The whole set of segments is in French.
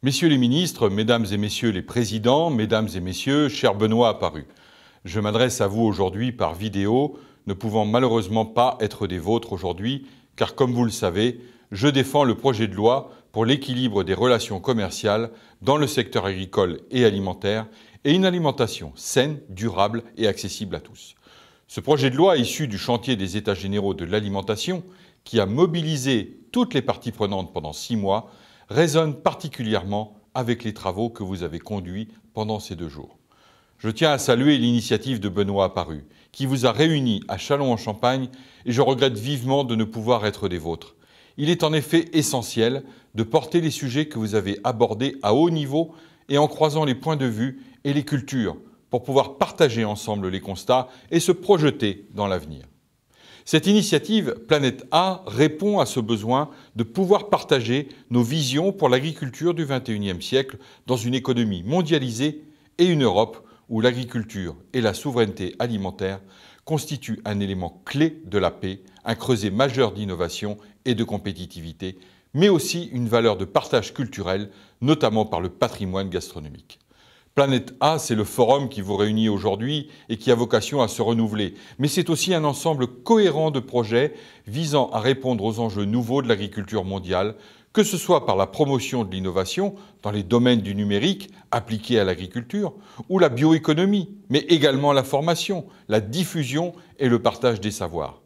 Messieurs les ministres, Mesdames et Messieurs les présidents, Mesdames et Messieurs, cher Benoît Apparu, je m'adresse à vous aujourd'hui par vidéo, ne pouvant malheureusement pas être des vôtres aujourd'hui, car comme vous le savez, je défends le projet de loi pour l'équilibre des relations commerciales dans le secteur agricole et alimentaire et une alimentation saine, durable et accessible à tous. Ce projet de loi issu du chantier des États généraux de l'alimentation, qui a mobilisé toutes les parties prenantes pendant 6 mois, résonne particulièrement avec les travaux que vous avez conduits pendant ces 2 jours. Je tiens à saluer l'initiative de Benoît Apparu, qui vous a réunis à Châlons-en-Champagne, et je regrette vivement de ne pouvoir être des vôtres. Il est en effet essentiel de porter les sujets que vous avez abordés à haut niveau et en croisant les points de vue et les cultures pour pouvoir partager ensemble les constats et se projeter dans l'avenir. Cette initiative Planète A répond à ce besoin de pouvoir partager nos visions pour l'agriculture du XXIe siècle dans une économie mondialisée et une Europe où l'agriculture et la souveraineté alimentaire constituent un élément clé de la paix, un creuset majeur d'innovation et de compétitivité, mais aussi une valeur de partage culturel, notamment par le patrimoine gastronomique. Planète A, c'est le forum qui vous réunit aujourd'hui et qui a vocation à se renouveler. Mais c'est aussi un ensemble cohérent de projets visant à répondre aux enjeux nouveaux de l'agriculture mondiale, que ce soit par la promotion de l'innovation dans les domaines du numérique appliqué à l'agriculture ou la bioéconomie, mais également la formation, la diffusion et le partage des savoirs.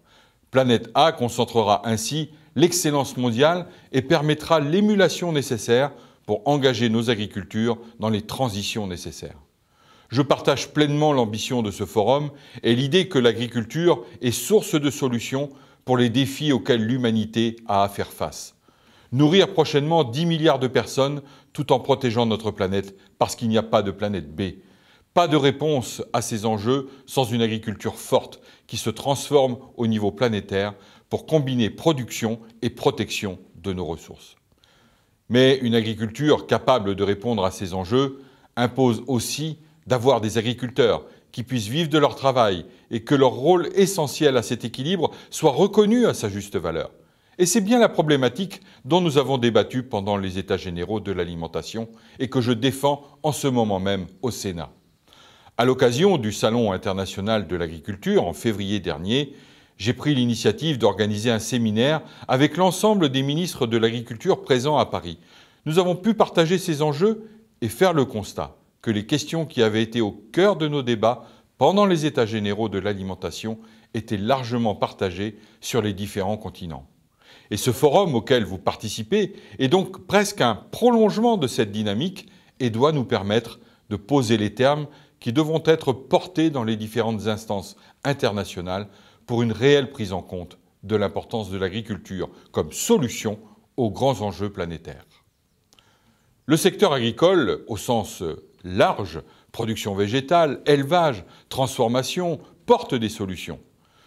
Planète A concentrera ainsi l'excellence mondiale et permettra l'émulation nécessaire pour engager nos agricultures dans les transitions nécessaires. Je partage pleinement l'ambition de ce forum et l'idée que l'agriculture est source de solutions pour les défis auxquels l'humanité a à faire face. Nourrir prochainement 10 milliards de personnes tout en protégeant notre planète, parce qu'il n'y a pas de planète B. Pas de réponse à ces enjeux sans une agriculture forte qui se transforme au niveau planétaire pour combiner production et protection de nos ressources. Mais une agriculture capable de répondre à ces enjeux impose aussi d'avoir des agriculteurs qui puissent vivre de leur travail et que leur rôle essentiel à cet équilibre soit reconnu à sa juste valeur. Et c'est bien la problématique dont nous avons débattu pendant les États généraux de l'alimentation et que je défends en ce moment même au Sénat. À l'occasion du Salon international de l'agriculture en février dernier, j'ai pris l'initiative d'organiser un séminaire avec l'ensemble des ministres de l'Agriculture présents à Paris. Nous avons pu partager ces enjeux et faire le constat que les questions qui avaient été au cœur de nos débats pendant les États généraux de l'alimentation étaient largement partagées sur les différents continents. Et ce forum auquel vous participez est donc presque un prolongement de cette dynamique et doit nous permettre de poser les termes qui devront être portés dans les différentes instances internationales pour une réelle prise en compte de l'importance de l'agriculture comme solution aux grands enjeux planétaires. Le secteur agricole, au sens large, production végétale, élevage, transformation, porte des solutions.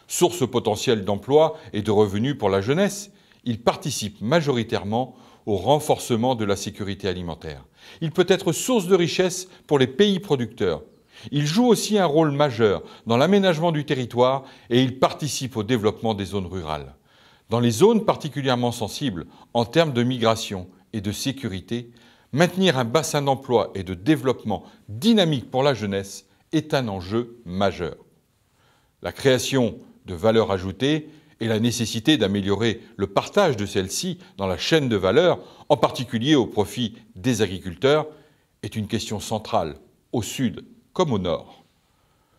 Source potentielle d'emplois et de revenus pour la jeunesse, il participe majoritairement au renforcement de la sécurité alimentaire. Il peut être source de richesse pour les pays producteurs. Il joue aussi un rôle majeur dans l'aménagement du territoire et il participe au développement des zones rurales. Dans les zones particulièrement sensibles en termes de migration et de sécurité, maintenir un bassin d'emploi et de développement dynamique pour la jeunesse est un enjeu majeur. La création de valeur ajoutée et la nécessité d'améliorer le partage de celle-ci dans la chaîne de valeur, en particulier au profit des agriculteurs, est une question centrale au Sud comme au Nord.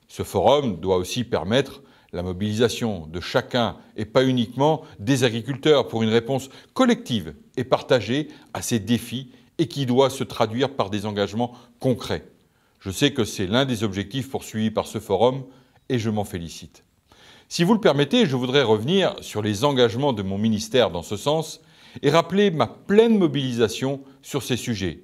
Ce forum doit aussi permettre la mobilisation de chacun et pas uniquement des agriculteurs pour une réponse collective et partagée à ces défis et qui doit se traduire par des engagements concrets. Je sais que c'est l'un des objectifs poursuivis par ce forum et je m'en félicite. Si vous le permettez, je voudrais revenir sur les engagements de mon ministère dans ce sens et rappeler ma pleine mobilisation sur ces sujets.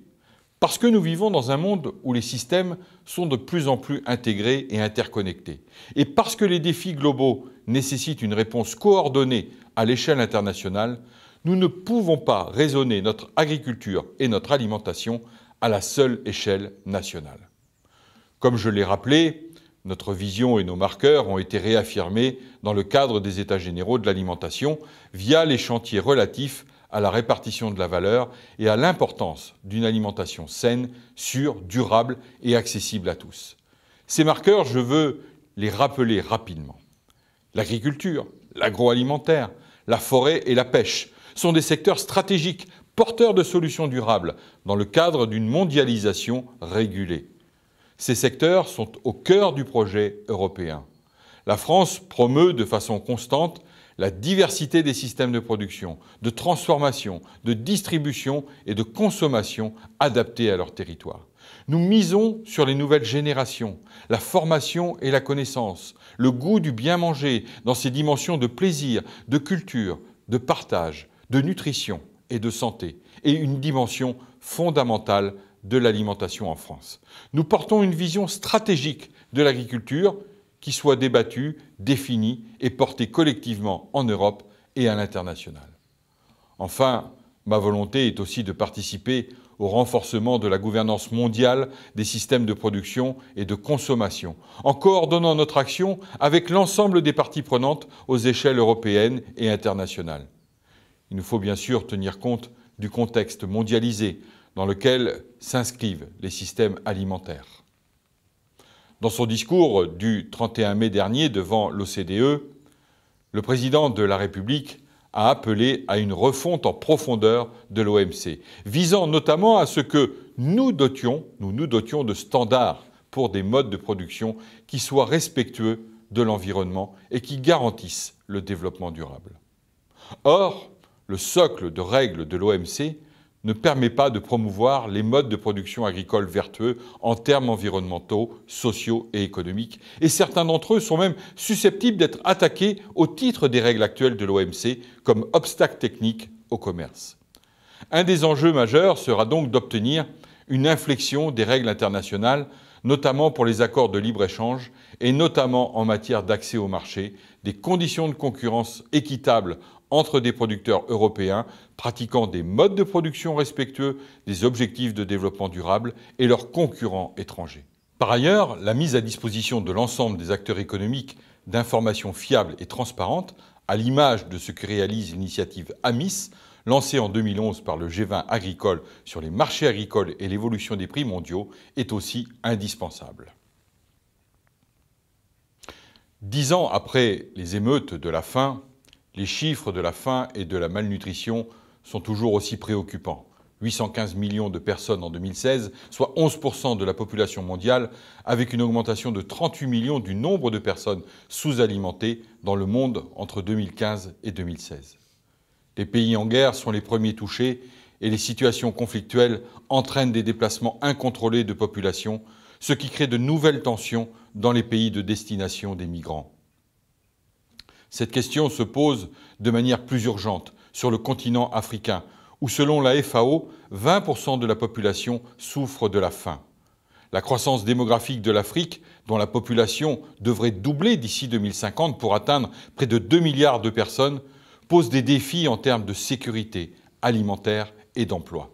Parce que nous vivons dans un monde où les systèmes sont de plus en plus intégrés et interconnectés. Et parce que les défis globaux nécessitent une réponse coordonnée à l'échelle internationale, nous ne pouvons pas raisonner notre agriculture et notre alimentation à la seule échelle nationale. Comme je l'ai rappelé, notre vision et nos marqueurs ont été réaffirmés dans le cadre des États généraux de l'alimentation via les chantiers relatifs à la répartition de la valeur et à l'importance d'une alimentation saine, sûre, durable et accessible à tous. Ces marqueurs, je veux les rappeler rapidement. L'agriculture, l'agroalimentaire, la forêt et la pêche sont des secteurs stratégiques porteurs de solutions durables dans le cadre d'une mondialisation régulée. Ces secteurs sont au cœur du projet européen. La France promeut de façon constante la diversité des systèmes de production, de transformation, de distribution et de consommation adaptés à leur territoire. Nous misons sur les nouvelles générations, la formation et la connaissance, le goût du bien manger dans ses dimensions de plaisir, de culture, de partage, de nutrition et de santé, et une dimension fondamentale de l'alimentation en France. Nous portons une vision stratégique de l'agriculture qui soit débattue, définie et portée collectivement en Europe et à l'international. Enfin, ma volonté est aussi de participer au renforcement de la gouvernance mondiale des systèmes de production et de consommation, en coordonnant notre action avec l'ensemble des parties prenantes aux échelles européennes et internationales. Il nous faut bien sûr tenir compte du contexte mondialisé dans lequel s'inscrivent les systèmes alimentaires. Dans son discours du 31 mai dernier devant l'OCDE, le président de la République a appelé à une refonte en profondeur de l'OMC, visant notamment à ce que nous nous dotions de standards pour des modes de production qui soient respectueux de l'environnement et qui garantissent le développement durable. Or, le socle de règles de l'OMC ne permet pas de promouvoir les modes de production agricole vertueux en termes environnementaux, sociaux et économiques, et certains d'entre eux sont même susceptibles d'être attaqués au titre des règles actuelles de l'OMC comme obstacle technique au commerce. Un des enjeux majeurs sera donc d'obtenir une inflexion des règles internationales, notamment pour les accords de libre-échange et notamment en matière d'accès au marché, des conditions de concurrence équitables entre des producteurs européens pratiquant des modes de production respectueux des objectifs de développement durable et leurs concurrents étrangers. Par ailleurs, la mise à disposition de l'ensemble des acteurs économiques d'informations fiables et transparentes, à l'image de ce que réalise l'initiative AMIS, lancée en 2011 par le G20 agricole sur les marchés agricoles et l'évolution des prix mondiaux, est aussi indispensable. 10 ans après les émeutes de la faim, les chiffres de la faim et de la malnutrition sont toujours aussi préoccupants. 815 millions de personnes en 2016, soit 11% de la population mondiale, avec une augmentation de 38 millions du nombre de personnes sous-alimentées dans le monde entre 2015 et 2016. Les pays en guerre sont les premiers touchés et les situations conflictuelles entraînent des déplacements incontrôlés de population, ce qui crée de nouvelles tensions dans les pays de destination des migrants. Cette question se pose de manière plus urgente sur le continent africain, où selon la FAO, 20% de la population souffre de la faim. La croissance démographique de l'Afrique, dont la population devrait doubler d'ici 2050 pour atteindre près de 2 milliards de personnes, pose des défis en termes de sécurité alimentaire et d'emploi.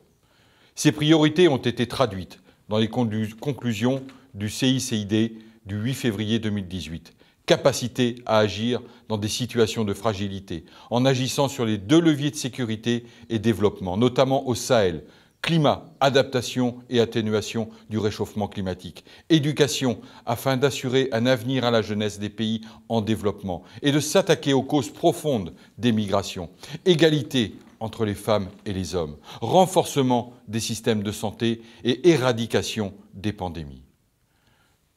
Ces priorités ont été traduites dans les conclusions du CICID du 8 février 2018. Capacité à agir dans des situations de fragilité, en agissant sur les 2 leviers de sécurité et développement, notamment au Sahel, climat, adaptation et atténuation du réchauffement climatique, éducation, afin d'assurer un avenir à la jeunesse des pays en développement et de s'attaquer aux causes profondes des migrations, égalité entre les femmes et les hommes, renforcement des systèmes de santé et éradication des pandémies.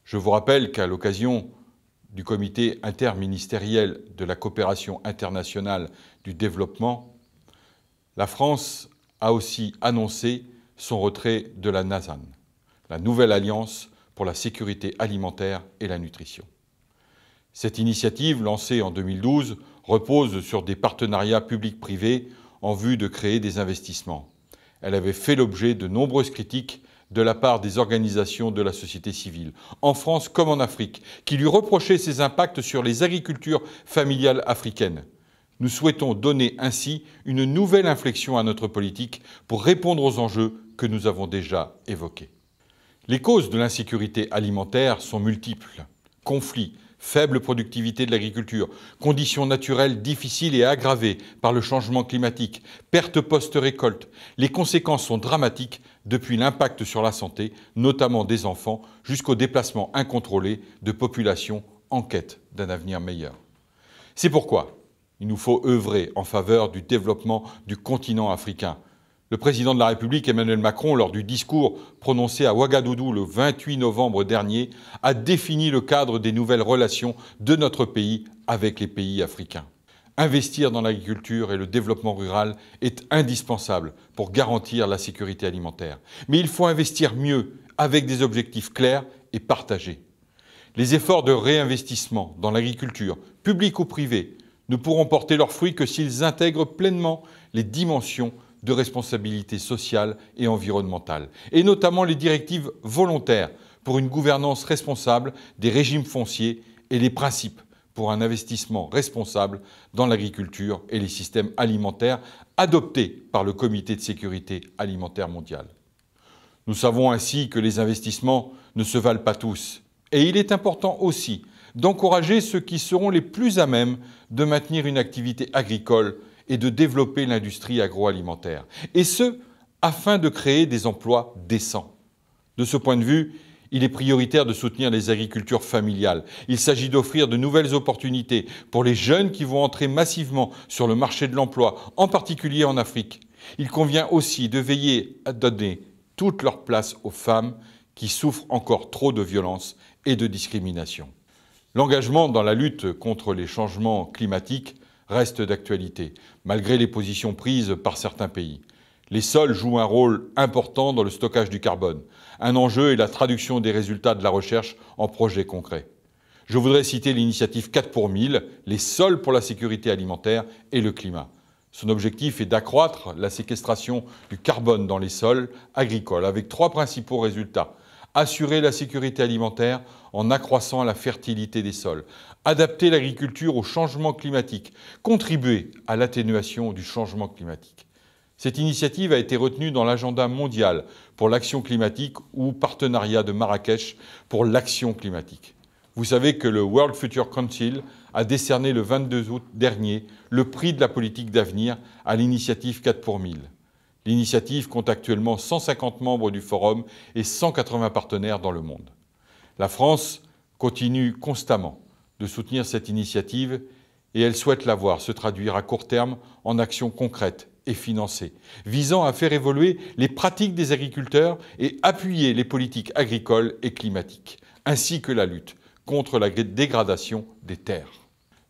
Je vous rappelle qu'à l'occasion du comité interministériel de la coopération internationale du développement, la France a aussi annoncé son retrait de la NASAN, la nouvelle alliance pour la sécurité alimentaire et la nutrition. Cette initiative, lancée en 2012, repose sur des partenariats publics-privés en vue de créer des investissements. Elle avait fait l'objet de nombreuses critiques de la part des organisations de la société civile, en France comme en Afrique, qui lui reprochaient ses impacts sur les agricultures familiales africaines. Nous souhaitons donner ainsi une nouvelle inflexion à notre politique pour répondre aux enjeux que nous avons déjà évoqués. Les causes de l'insécurité alimentaire sont multiples. Conflits, faible productivité de l'agriculture, conditions naturelles difficiles et aggravées par le changement climatique, perte post-récolte. Les conséquences sont dramatiques depuis l'impact sur la santé, notamment des enfants, jusqu'au déplacement incontrôlé de populations en quête d'un avenir meilleur. C'est pourquoi il nous faut œuvrer en faveur du développement du continent africain. Le président de la République, Emmanuel Macron, lors du discours prononcé à Ouagadougou le 28 novembre dernier, a défini le cadre des nouvelles relations de notre pays avec les pays africains. Investir dans l'agriculture et le développement rural est indispensable pour garantir la sécurité alimentaire. Mais il faut investir mieux, avec des objectifs clairs et partagés. Les efforts de réinvestissement dans l'agriculture, publique ou privée, ne pourront porter leurs fruits que s'ils intègrent pleinement les dimensions de responsabilité sociale et environnementale, et notamment les directives volontaires pour une gouvernance responsable des régimes fonciers et les principes pour un investissement responsable dans l'agriculture et les systèmes alimentaires adoptés par le Comité de sécurité alimentaire mondial. Nous savons ainsi que les investissements ne se valent pas tous, et il est important aussi d'encourager ceux qui seront les plus à même de maintenir une activité agricole et de développer l'industrie agroalimentaire, et ce, afin de créer des emplois décents. De ce point de vue, il est prioritaire de soutenir les agricultures familiales. Il s'agit d'offrir de nouvelles opportunités pour les jeunes qui vont entrer massivement sur le marché de l'emploi, en particulier en Afrique. Il convient aussi de veiller à donner toute leur place aux femmes qui souffrent encore trop de violences et de discrimination. L'engagement dans la lutte contre les changements climatiques reste d'actualité, malgré les positions prises par certains pays. Les sols jouent un rôle important dans le stockage du carbone. Un enjeu est la traduction des résultats de la recherche en projets concrets. Je voudrais citer l'initiative 4 pour 1000, les sols pour la sécurité alimentaire et le climat. Son objectif est d'accroître la séquestration du carbone dans les sols agricoles, avec 3 principaux résultats. Assurer la sécurité alimentaire en accroissant la fertilité des sols, adapter l'agriculture au changement climatique, contribuer à l'atténuation du changement climatique. Cette initiative a été retenue dans l'agenda mondial pour l'action climatique ou partenariat de Marrakech pour l'action climatique. Vous savez que le World Future Council a décerné le 22 août dernier le prix de la politique d'avenir à l'initiative 4 pour 1000. L'initiative compte actuellement 150 membres du forum et 180 partenaires dans le monde. La France continue constamment de soutenir cette initiative et elle souhaite la voir se traduire à court terme en actions concrètes et financées, visant à faire évoluer les pratiques des agriculteurs et appuyer les politiques agricoles et climatiques, ainsi que la lutte contre la dégradation des terres.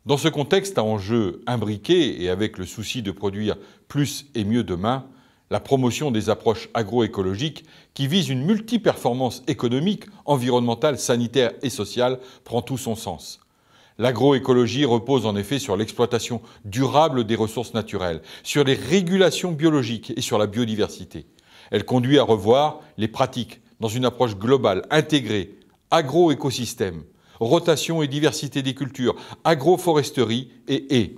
Dans ce contexte à enjeux imbriqués et avec le souci de produire plus et mieux demain, la promotion des approches agroécologiques qui visent une multiperformance économique, environnementale, sanitaire et sociale prend tout son sens. L'agroécologie repose en effet sur l'exploitation durable des ressources naturelles, sur les régulations biologiques et sur la biodiversité. Elle conduit à revoir les pratiques dans une approche globale, intégrée, agroécosystème, rotation et diversité des cultures, agroforesterie et haies.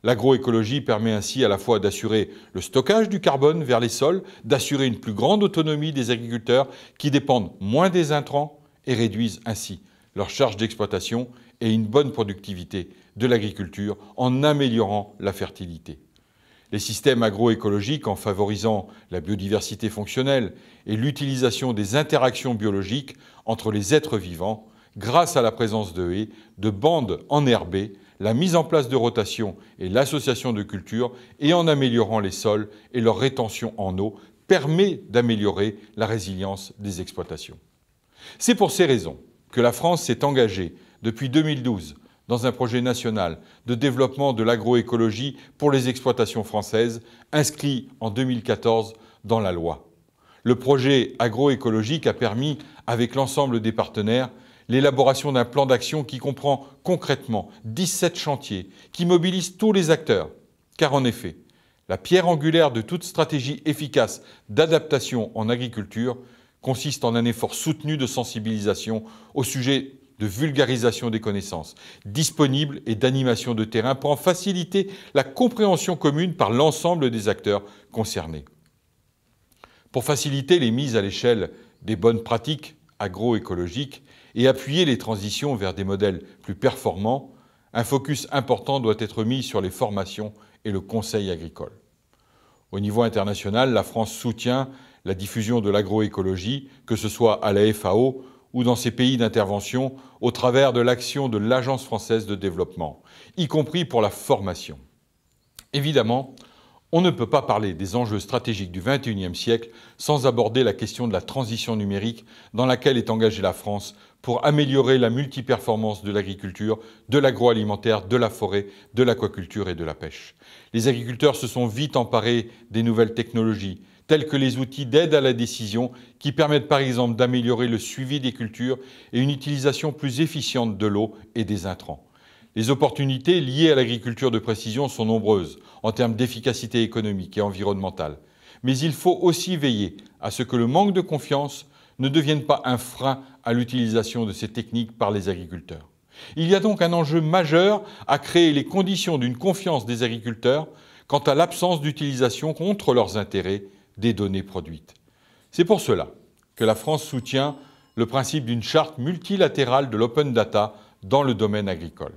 L'agroécologie permet ainsi à la fois d'assurer le stockage du carbone vers les sols, d'assurer une plus grande autonomie des agriculteurs qui dépendent moins des intrants et réduisent ainsi leur charge d'exploitation et une bonne productivité de l'agriculture en améliorant la fertilité. Les systèmes agroécologiques, en favorisant la biodiversité fonctionnelle et l'utilisation des interactions biologiques entre les êtres vivants, grâce à la présence de haies, de bandes enherbées, la mise en place de rotation et l'association de cultures, et en améliorant les sols et leur rétention en eau, permet d'améliorer la résilience des exploitations. C'est pour ces raisons que la France s'est engagée depuis 2012 dans un projet national de développement de l'agroécologie pour les exploitations françaises, inscrit en 2014 dans la loi. Le projet agroécologique a permis, avec l'ensemble des partenaires, l'élaboration d'un plan d'action qui comprend concrètement 17 chantiers, qui mobilisent tous les acteurs. Car en effet, la pierre angulaire de toute stratégie efficace d'adaptation en agriculture consiste en un effort soutenu de sensibilisation au sujet de vulgarisation des connaissances disponibles et d'animation de terrain pour en faciliter la compréhension commune par l'ensemble des acteurs concernés. Pour faciliter les mises à l'échelle des bonnes pratiques agroécologiques et appuyer les transitions vers des modèles plus performants, un focus important doit être mis sur les formations et le conseil agricole. Au niveau international, la France soutient la diffusion de l'agroécologie, que ce soit à la FAO ou dans ses pays d'intervention, au travers de l'action de l'Agence française de développement, y compris pour la formation. Évidemment, on ne peut pas parler des enjeux stratégiques du XXIe siècle sans aborder la question de la transition numérique dans laquelle est engagée la France pour améliorer la multiperformance de l'agriculture, de l'agroalimentaire, de la forêt, de l'aquaculture et de la pêche. Les agriculteurs se sont vite emparés des nouvelles technologies, tels que les outils d'aide à la décision qui permettent par exemple d'améliorer le suivi des cultures et une utilisation plus efficiente de l'eau et des intrants. Les opportunités liées à l'agriculture de précision sont nombreuses en termes d'efficacité économique et environnementale. Mais il faut aussi veiller à ce que le manque de confiance ne devienne pas un frein à l'utilisation de ces techniques par les agriculteurs. Il y a donc un enjeu majeur à créer les conditions d'une confiance des agriculteurs quant à l'absence d'utilisation contre leurs intérêts des données produites. C'est pour cela que la France soutient le principe d'une charte multilatérale de l'open data dans le domaine agricole.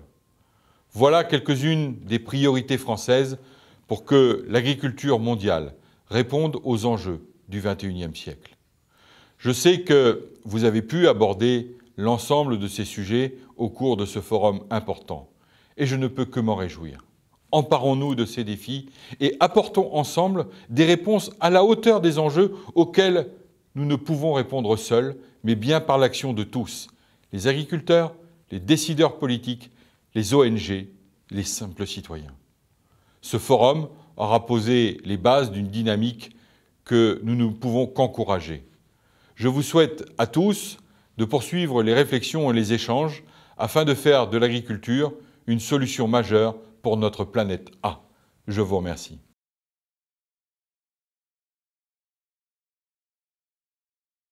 Voilà quelques-unes des priorités françaises pour que l'agriculture mondiale réponde aux enjeux du XXIe siècle. Je sais que vous avez pu aborder l'ensemble de ces sujets au cours de ce forum important et je ne peux que m'en réjouir. Emparons-nous de ces défis et apportons ensemble des réponses à la hauteur des enjeux auxquels nous ne pouvons répondre seuls, mais bien par l'action de tous, les agriculteurs, les décideurs politiques, les ONG, les simples citoyens. Ce forum aura posé les bases d'une dynamique que nous ne pouvons qu'encourager. Je vous souhaite à tous de poursuivre les réflexions et les échanges afin de faire de l'agriculture une solution majeure pour notre planète A. Je vous remercie.